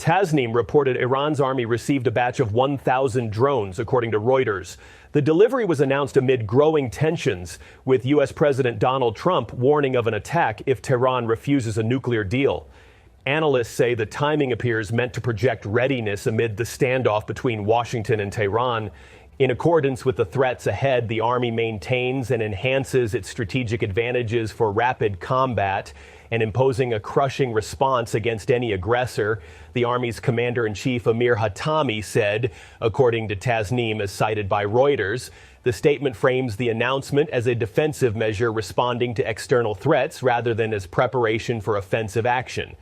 Tasnim reported Iran's army received a batch of 1,000 drones, according to Reuters. The delivery was announced amid growing tensions, with U.S. President Donald Trump warning of an attack if Tehran refuses a nuclear deal. Analysts say the timing appears meant to project readiness amid the standoff between Washington and Tehran. In accordance with the threats ahead, the Army maintains and enhances its strategic advantages for rapid combat and imposing a crushing response against any aggressor. The Army's Commander-in-Chief Amir Hatami said, according to Tasnim, as cited by Reuters. The statement frames the announcement as a defensive measure responding to external threats rather than as preparation for offensive action.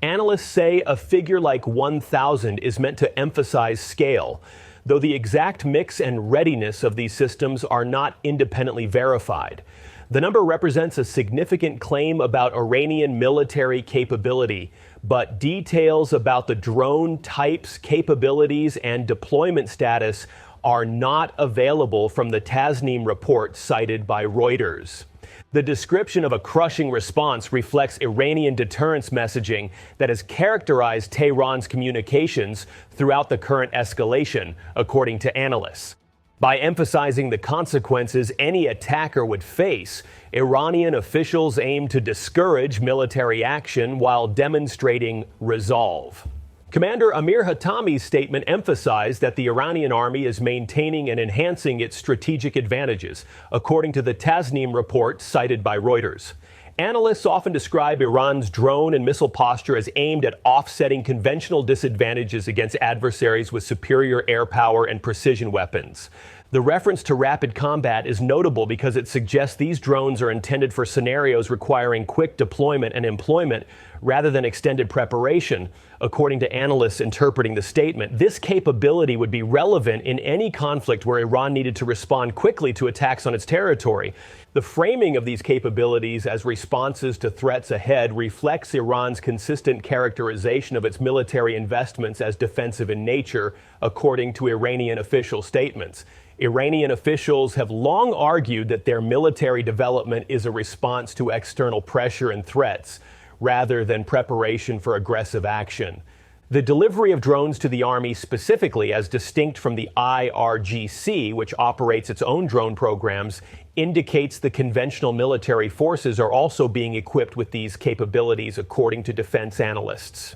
Analysts say a figure like 1,000 is meant to emphasize scale, though the exact mix and readiness of these systems are not independently verified. The number represents a significant claim about Iranian military capability, but details about the drone types, capabilities, and deployment status are not available from the Tasnim report cited by Reuters. The description of a crushing response reflects Iranian deterrence messaging that has characterized Tehran's communications throughout the current escalation, according to analysts. By emphasizing the consequences any attacker would face, Iranian officials aim to discourage military action while demonstrating resolve. Commander Amir Hatami's statement emphasized that the Iranian army is maintaining and enhancing its strategic advantages, according to the Tasnim report cited by Reuters. Analysts often describe Iran's drone and missile posture as aimed at offsetting conventional disadvantages against adversaries with superior air power and precision weapons. The reference to rapid combat is notable because it suggests these drones are intended for scenarios requiring quick deployment and employment rather than extended preparation, according to analysts interpreting the statement. This capability would be relevant in any conflict where Iran needed to respond quickly to attacks on its territory. The framing of these capabilities as responses to threats ahead reflects Iran's consistent characterization of its military investments as defensive in nature, according to Iranian official statements. Iranian officials have long argued that their military development is a response to external pressure and threats, rather than preparation for aggressive action. The delivery of drones to the Army specifically, as distinct from the IRGC, which operates its own drone programs, indicates the conventional military forces are also being equipped with these capabilities, according to defense analysts.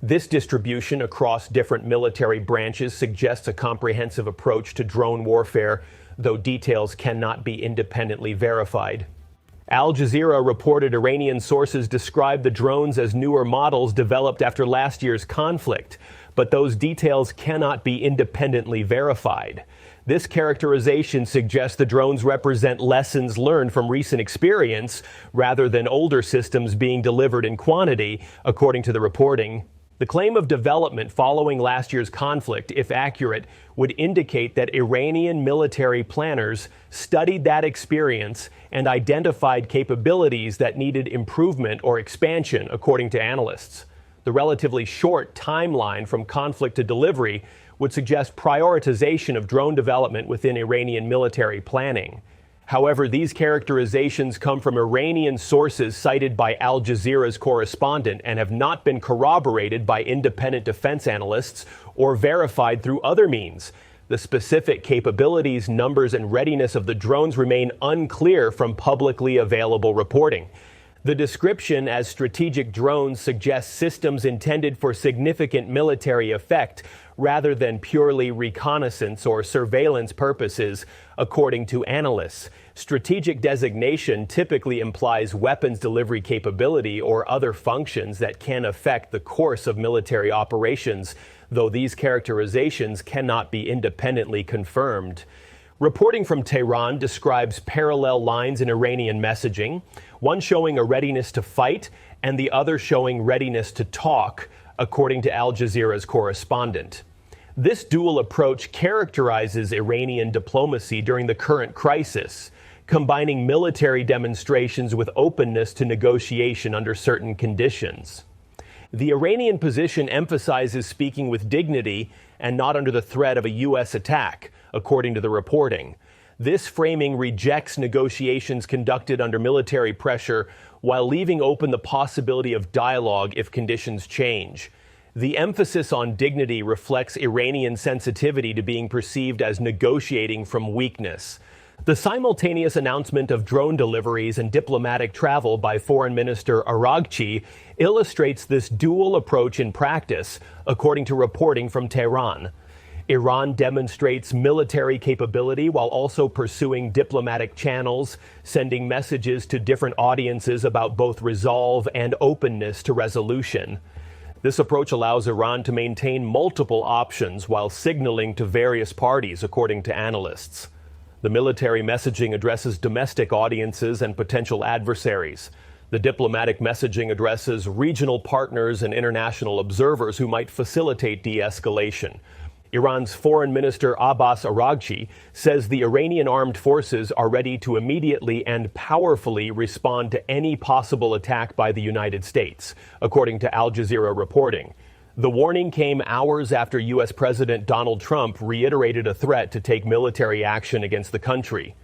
This distribution across different military branches suggests a comprehensive approach to drone warfare, though details cannot be independently verified. Al Jazeera reported Iranian sources described the drones as newer models developed after last year's conflict, but those details cannot be independently verified. This characterization suggests the drones represent lessons learned from recent experience rather than older systems being delivered in quantity, according to the reporting. The claim of development following last year's conflict, if accurate, would indicate that Iranian military planners studied that experience and identified capabilities that needed improvement or expansion, according to analysts. The relatively short timeline from conflict to delivery would suggest prioritization of drone development within Iranian military planning. However, these characterizations come from Iranian sources cited by Al Jazeera's correspondent and have not been corroborated by independent defense analysts or verified through other means. The specific capabilities, numbers, and readiness of the drones remain unclear from publicly available reporting. The description as strategic drones suggests systems intended for significant military effect rather than purely reconnaissance or surveillance purposes, according to analysts. Strategic designation typically implies weapons delivery capability or other functions that can affect the course of military operations, though these characterizations cannot be independently confirmed. Reporting from Tehran describes parallel lines in Iranian messaging, one showing a readiness to fight and the other showing readiness to talk, according to Al Jazeera's correspondent. This dual approach characterizes Iranian diplomacy during the current crisis, combining military demonstrations with openness to negotiation under certain conditions. The Iranian position emphasizes speaking with dignity and not under the threat of a U.S. attack, according to the reporting. This framing rejects negotiations conducted under military pressure while leaving open the possibility of dialogue if conditions change. The emphasis on dignity reflects Iranian sensitivity to being perceived as negotiating from weakness. The simultaneous announcement of drone deliveries and diplomatic travel by Foreign Minister Araghchi illustrates this dual approach in practice, according to reporting from Tehran. Iran demonstrates military capability while also pursuing diplomatic channels, sending messages to different audiences about both resolve and openness to resolution. This approach allows Iran to maintain multiple options while signaling to various parties, according to analysts. The military messaging addresses domestic audiences and potential adversaries. The diplomatic messaging addresses regional partners and international observers who might facilitate de-escalation. Iran's Foreign Minister Abbas Araghchi says the Iranian armed forces are ready to immediately and powerfully respond to any possible attack by the United States, according to Al Jazeera reporting. The warning came hours after U.S. President Donald Trump reiterated a threat to take military action against the country.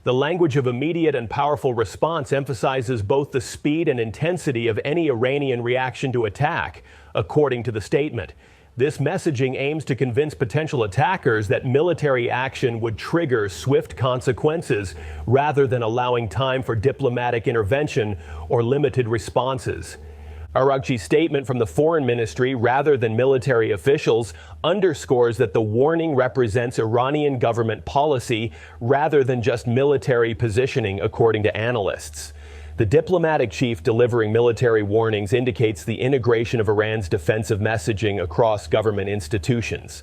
The language of immediate and powerful response emphasizes both the speed and intensity of any Iranian reaction to attack, according to the statement. This messaging aims to convince potential attackers that military action would trigger swift consequences rather than allowing time for diplomatic intervention or limited responses. Araghchi's statement from the Foreign Ministry, rather than military officials, underscores that the warning represents Iranian government policy rather than just military positioning, according to analysts. The diplomatic chief delivering military warnings indicates the integration of Iran's defensive messaging across government institutions.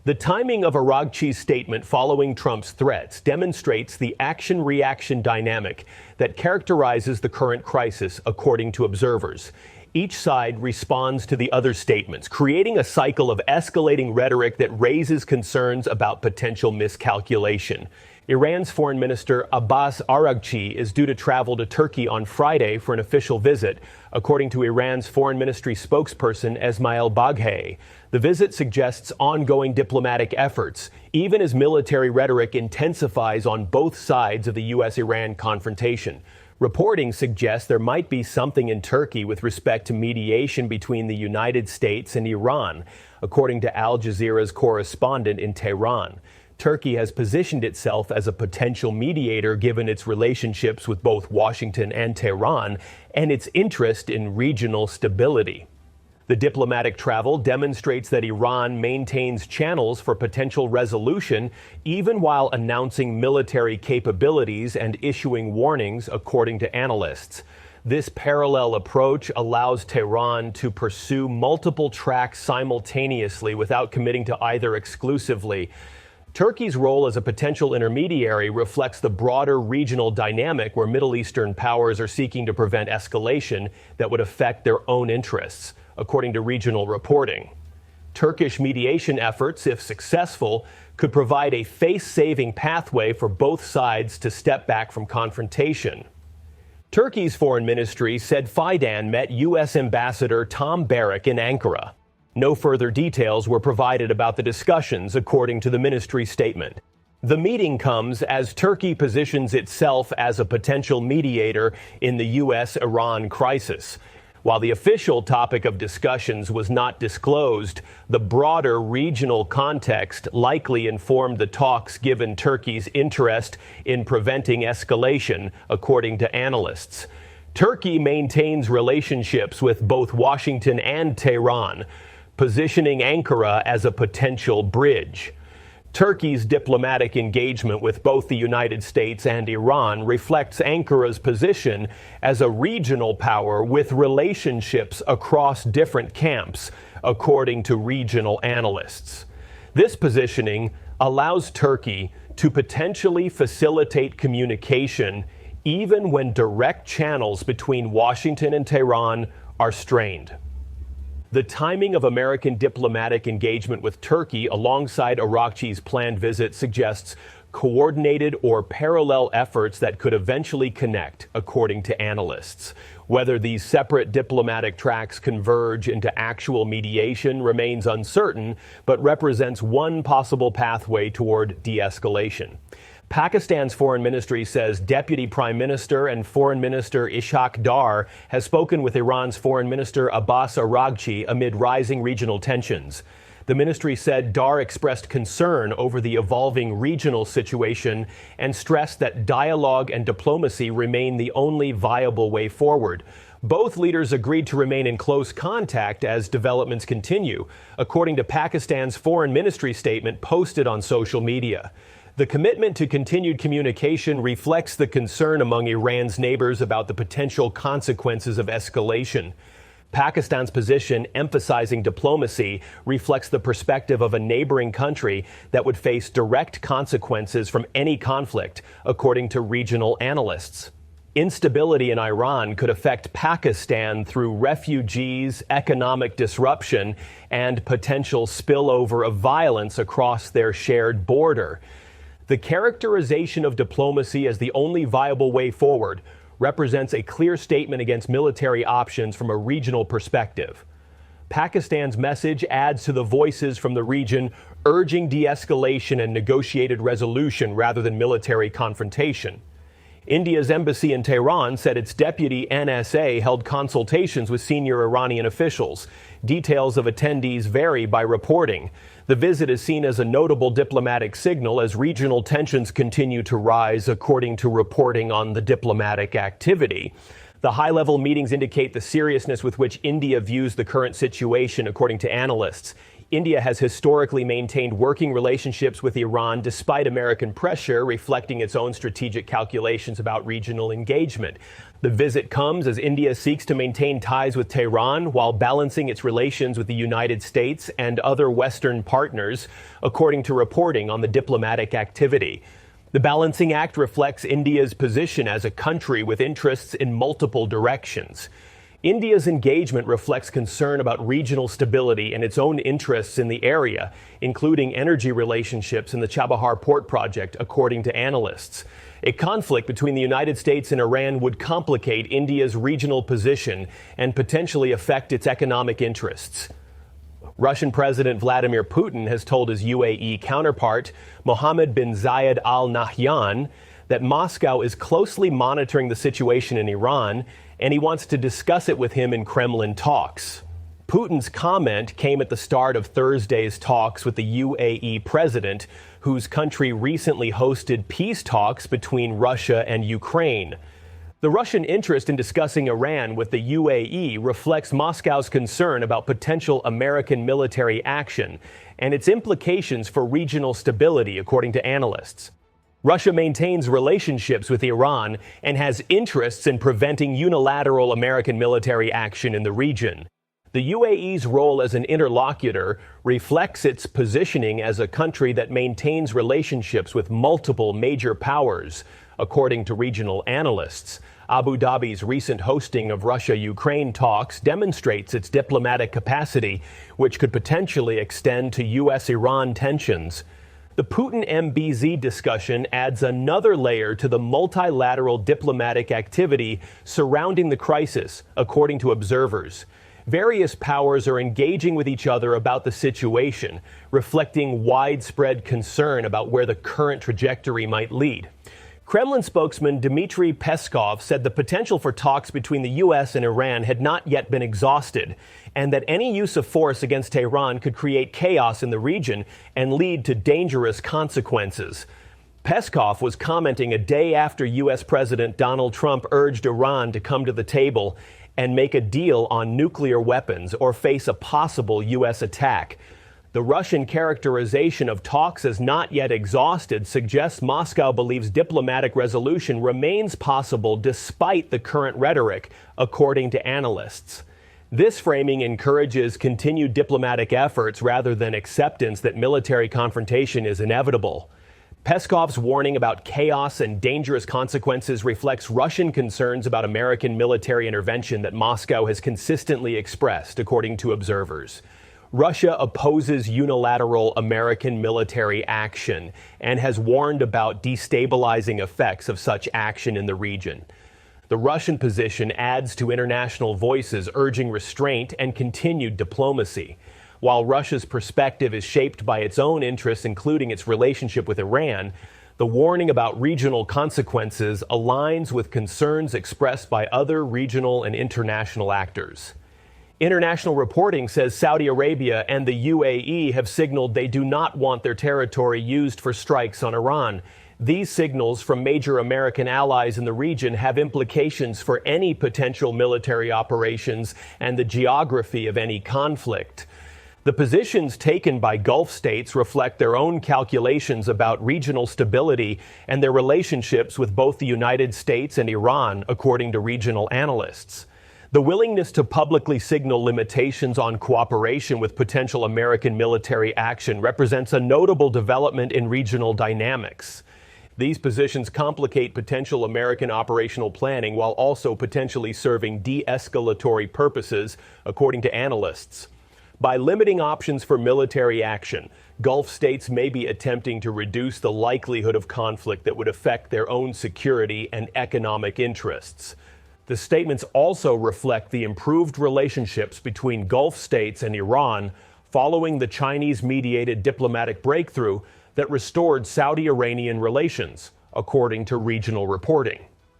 The timing of Araghchi's statement following Trump's threats demonstrates the action-reaction dynamic that characterizes the current crisis, according to observers. Each side responds to the other's statements, creating a cycle of escalating rhetoric that raises concerns about potential miscalculation. Iran's Foreign Minister Abbas Araghchi is due to travel to Turkey on Friday for an official visit, according to Iran's Foreign Ministry spokesperson Esmail Baghei. The visit suggests ongoing diplomatic efforts, even as military rhetoric intensifies on both sides of the U.S.-Iran confrontation. Reporting suggests there might be something in Turkey with respect to mediation between the United States and Iran, according to Al Jazeera's correspondent in Tehran. Turkey has positioned itself as a potential mediator given its relationships with both Washington and Tehran and its interest in regional stability. The diplomatic travel demonstrates that Iran maintains channels for potential resolution even while announcing military capabilities and issuing warnings, according to analysts. This parallel approach allows Tehran to pursue multiple tracks simultaneously without committing to either exclusively. Turkey's role as a potential intermediary reflects the broader regional dynamic where Middle Eastern powers are seeking to prevent escalation that would affect their own interests, according to regional reporting. Turkish mediation efforts, if successful, could provide a face-saving pathway for both sides to step back from confrontation. Turkey's foreign ministry said Fidan met U.S. Ambassador Tom Barrack in Ankara. No further details were provided about the discussions, according to the ministry statement. The meeting comes as Turkey positions itself as a potential mediator in the U.S.-Iran crisis. While the official topic of discussions was not disclosed, the broader regional context likely informed the talks given Turkey's interest in preventing escalation, according to analysts. Turkey maintains relationships with both Washington and Tehran, positioning Ankara as a potential bridge. Turkey's diplomatic engagement with both the United States and Iran reflects Ankara's position as a regional power with relationships across different camps, according to regional analysts. This positioning allows Turkey to potentially facilitate communication even when direct channels between Washington and Tehran are strained. The timing of American diplomatic engagement with Turkey alongside Araghchi's planned visit suggests coordinated or parallel efforts that could eventually connect, according to analysts. Whether these separate diplomatic tracks converge into actual mediation remains uncertain, but represents one possible pathway toward de-escalation. Pakistan's foreign ministry says Deputy Prime Minister and Foreign Minister Ishaq Dar has spoken with Iran's Foreign Minister Abbas Araghchi amid rising regional tensions. The ministry said Dar expressed concern over the evolving regional situation and stressed that dialogue and diplomacy remain the only viable way forward. Both leaders agreed to remain in close contact as developments continue, according to Pakistan's foreign ministry statement posted on social media. The commitment to continued communication reflects the concern among Iran's neighbors about the potential consequences of escalation. Pakistan's position, emphasizing diplomacy, reflects the perspective of a neighboring country that would face direct consequences from any conflict, according to regional analysts. Instability in Iran could affect Pakistan through refugees, economic disruption, and potential spillover of violence across their shared border. The characterization of diplomacy as the only viable way forward represents a clear statement against military options from a regional perspective. Pakistan's message adds to the voices from the region urging de-escalation and negotiated resolution rather than military confrontation. India's embassy in Tehran said its deputy NSA held consultations with senior Iranian officials. Details of attendees vary by reporting. The visit is seen as a notable diplomatic signal as regional tensions continue to rise, according to reporting on the diplomatic activity. The high-level meetings indicate the seriousness with which India views the current situation, according to analysts. India has historically maintained working relationships with Iran despite American pressure, reflecting its own strategic calculations about regional engagement. The visit comes as India seeks to maintain ties with Tehran while balancing its relations with the United States and other Western partners, according to reporting on the diplomatic activity. The balancing act reflects India's position as a country with interests in multiple directions. India's engagement reflects concern about regional stability and its own interests in the area, including energy relationships and the Chabahar port project, according to analysts. A conflict between the United States and Iran would complicate India's regional position and potentially affect its economic interests. Russian President Vladimir Putin has told his UAE counterpart, Mohammed bin Zayed Al Nahyan, that Moscow is closely monitoring the situation in Iran, and he wants to discuss it with him in Kremlin talks. Putin's comment came at the start of Thursday's talks with the UAE president, whose country recently hosted peace talks between Russia and Ukraine. The Russian interest in discussing Iran with the UAE reflects Moscow's concern about potential American military action and its implications for regional stability, according to analysts. Russia maintains relationships with Iran and has interests in preventing unilateral American military action in the region. The UAE's role as an interlocutor reflects its positioning as a country that maintains relationships with multiple major powers, according to regional analysts. Abu Dhabi's recent hosting of Russia-Ukraine talks demonstrates its diplomatic capacity, which could potentially extend to U.S.-Iran tensions. The Putin-MBZ discussion adds another layer to the multilateral diplomatic activity surrounding the crisis, according to observers. Various powers are engaging with each other about the situation, reflecting widespread concern about where the current trajectory might lead. Kremlin spokesman Dmitry Peskov said the potential for talks between the U.S. and Iran had not yet been exhausted, and that any use of force against Tehran could create chaos in the region and lead to dangerous consequences. Peskov was commenting a day after U.S. President Donald Trump urged Iran to come to the table and make a deal on nuclear weapons or face a possible U.S. attack. The Russian characterization of talks as not yet exhausted suggests Moscow believes diplomatic resolution remains possible despite the current rhetoric, according to analysts. This framing encourages continued diplomatic efforts rather than acceptance that military confrontation is inevitable. Peskov's warning about chaos and dangerous consequences reflects Russian concerns about American military intervention that Moscow has consistently expressed, according to observers. Russia opposes unilateral American military action and has warned about destabilizing effects of such action in the region. The Russian position adds to international voices urging restraint and continued diplomacy. While Russia's perspective is shaped by its own interests, including its relationship with Iran, The warning about regional consequences aligns with concerns expressed by other regional and international actors. International reporting says Saudi Arabia and the UAE have signaled they do not want their territory used for strikes on Iran. These signals from major American allies in the region have implications for any potential military operations and the geography of any conflict. The positions taken by Gulf states reflect their own calculations about regional stability and their relationships with both the United States and Iran, according to regional analysts. The willingness to publicly signal limitations on cooperation with potential American military action represents a notable development in regional dynamics. These positions complicate potential American operational planning while also potentially serving de-escalatory purposes, according to analysts. By limiting options for military action, Gulf states may be attempting to reduce the likelihood of conflict that would affect their own security and economic interests. The statements also reflect the improved relationships between Gulf states and Iran following the Chinese-mediated diplomatic breakthrough that restored Saudi-Iranian relations, according to regional reporting.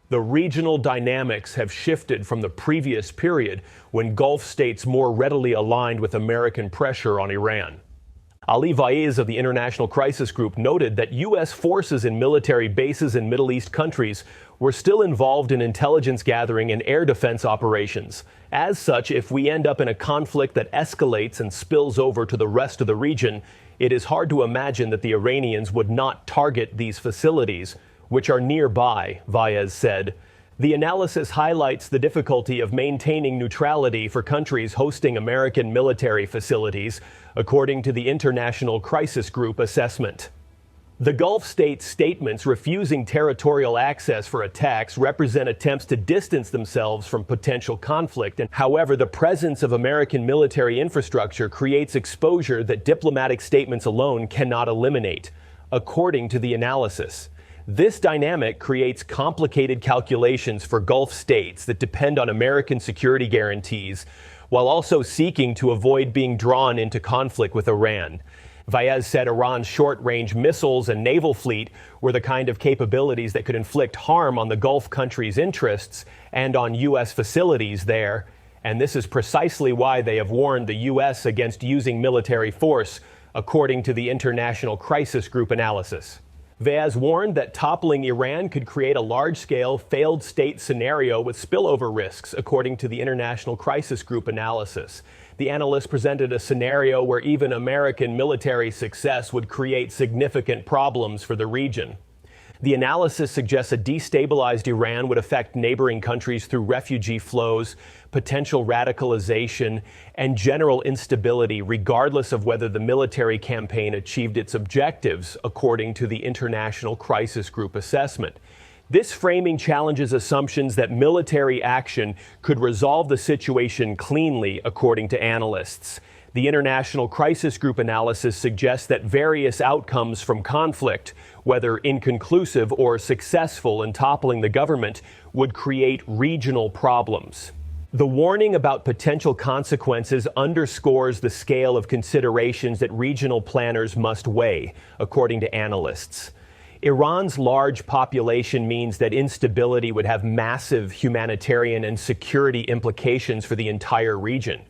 The regional dynamics have shifted from the previous period when Gulf states more readily aligned with American pressure on Iran. Ali Vaez of the International Crisis Group noted that U.S. forces in military bases in Middle East countries were still involved in intelligence gathering and air defense operations. As such, if we end up in a conflict that escalates and spills over to the rest of the region, it is hard to imagine that the Iranians would not target these facilities, which are nearby, Vaez said. The analysis highlights the difficulty of maintaining neutrality for countries hosting American military facilities, according to the International Crisis Group assessment. The Gulf states' statements refusing territorial access for attacks represent attempts to distance themselves from potential conflict. And however, the presence of American military infrastructure creates exposure that diplomatic statements alone cannot eliminate, according to the analysis. This dynamic creates complicated calculations for Gulf states that depend on American security guarantees, while also seeking to avoid being drawn into conflict with Iran. Vaez said Iran's short-range missiles and naval fleet were the kind of capabilities that could inflict harm on the Gulf countries' interests and on U.S. facilities there, and this is precisely why they have warned the U.S. against using military force, according to the International Crisis Group analysis. Vaez warned that toppling Iran could create a large-scale failed state scenario with spillover risks, according to the International Crisis Group analysis. The analyst presented a scenario where even American military success would create significant problems for the region. The analysis suggests a destabilized Iran would affect neighboring countries through refugee flows, potential radicalization, and general instability, regardless of whether the military campaign achieved its objectives, according to the International Crisis Group assessment. This framing challenges assumptions that military action could resolve the situation cleanly, according to analysts. The International Crisis Group analysis suggests that various outcomes from conflict, whether inconclusive or successful in toppling the government, would create regional problems. The warning about potential consequences underscores the scale of considerations that regional planners must weigh, according to analysts. Iran's large population means that instability would have massive humanitarian and security implications for the entire region.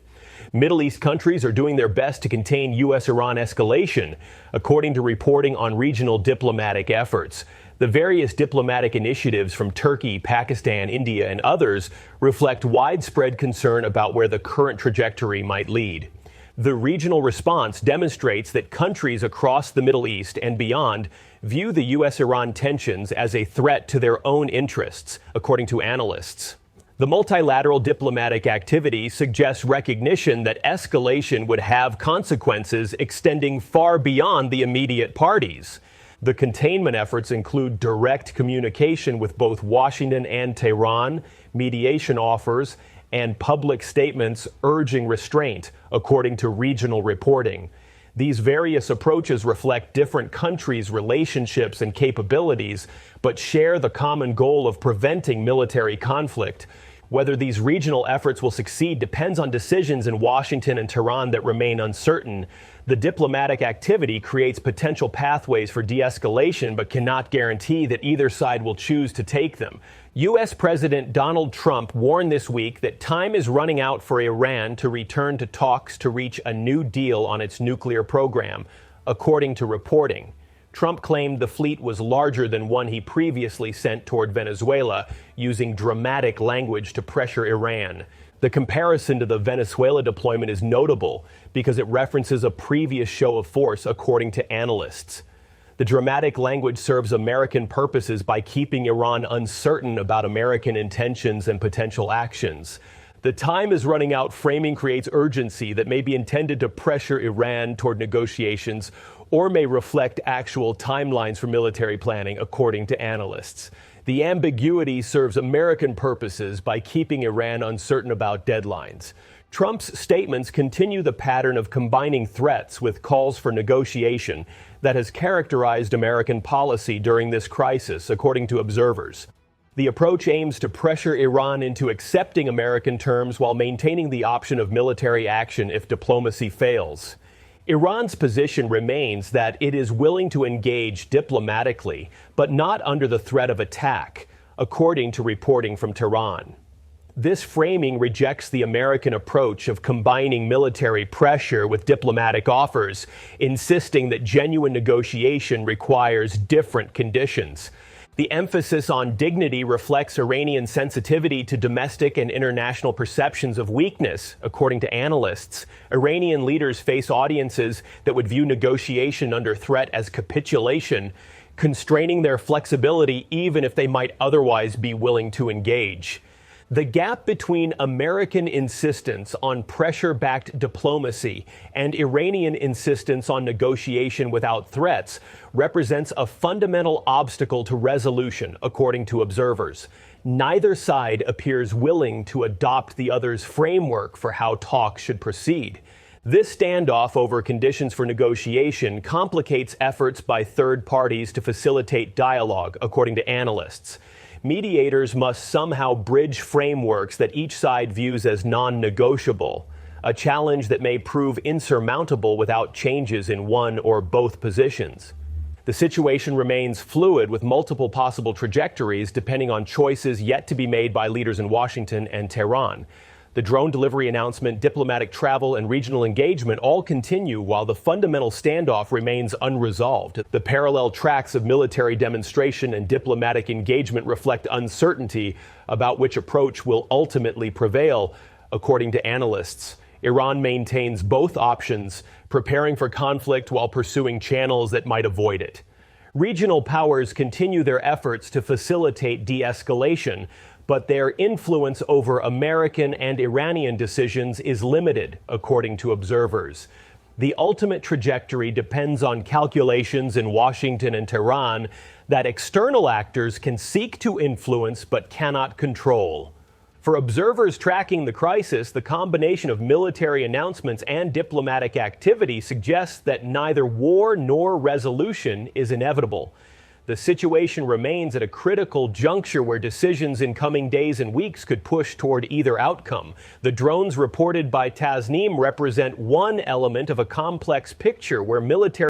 Middle East countries are doing their best to contain U.S.-Iran escalation, according to reporting on regional diplomatic efforts. The various diplomatic initiatives from Turkey, Pakistan, India, and others reflect widespread concern about where the current trajectory might lead. The regional response demonstrates that countries across the Middle East and beyond view the U.S.-Iran tensions as a threat to their own interests, according to analysts. The multilateral diplomatic activity suggests recognition that escalation would have consequences extending far beyond the immediate parties. The containment efforts include direct communication with both Washington and Tehran, mediation offers, and public statements urging restraint, according to regional reporting. These various approaches reflect different countries' relationships and capabilities, but share the common goal of preventing military conflict. Whether these regional efforts will succeed depends on decisions in Washington and Tehran that remain uncertain. The diplomatic activity creates potential pathways for de-escalation, but cannot guarantee that either side will choose to take them. U.S. President Donald Trump warned this week that time is running out for Iran to return to talks to reach a new deal on its nuclear program, according to reporting. Trump claimed the fleet was larger than one he previously sent toward Venezuela, using dramatic language to pressure Iran. The comparison to the Venezuela deployment is notable because it references a previous show of force, according to analysts. The dramatic language serves American purposes by keeping Iran uncertain about American intentions and potential actions. The time is running out framing creates urgency that may be intended to pressure Iran toward negotiations or may reflect actual timelines for military planning, according to analysts. The ambiguity serves American purposes by keeping Iran uncertain about deadlines. Trump's statements continue the pattern of combining threats with calls for negotiation that has characterized American policy during this crisis, according to observers. The approach aims to pressure Iran into accepting American terms while maintaining the option of military action if diplomacy fails. Iran's position remains that it is willing to engage diplomatically, but not under the threat of attack, according to reporting from Tehran. This framing rejects the American approach of combining military pressure with diplomatic offers, insisting that genuine negotiation requires different conditions. The emphasis on dignity reflects Iranian sensitivity to domestic and international perceptions of weakness, according to analysts. Iranian leaders face audiences that would view negotiation under threat as capitulation, constraining their flexibility even if they might otherwise be willing to engage. The gap between American insistence on pressure-backed diplomacy and Iranian insistence on negotiation without threats represents a fundamental obstacle to resolution, according to observers. Neither side appears willing to adopt the other's framework for how talks should proceed. This standoff over conditions for negotiation complicates efforts by third parties to facilitate dialogue, according to analysts. Mediators must somehow bridge frameworks that each side views as non-negotiable, a challenge that may prove insurmountable without changes in one or both positions. The situation remains fluid with multiple possible trajectories depending on choices yet to be made by leaders in Washington and Tehran. The drone delivery announcement, diplomatic travel, and regional engagement all continue while the fundamental standoff remains unresolved. The parallel tracks of military demonstration and diplomatic engagement reflect uncertainty about which approach will ultimately prevail, according to analysts. Iran maintains both options, preparing for conflict while pursuing channels that might avoid it. Regional powers continue their efforts to facilitate de-escalation, but their influence over American and Iranian decisions is limited, according to observers. The ultimate trajectory depends on calculations in Washington and Tehran that external actors can seek to influence but cannot control. For observers tracking the crisis, the combination of military announcements and diplomatic activity suggests that neither war nor resolution is inevitable. The situation remains at a critical juncture where decisions in coming days and weeks could push toward either outcome. The drones reported by Tasnim represent one element of a complex picture where military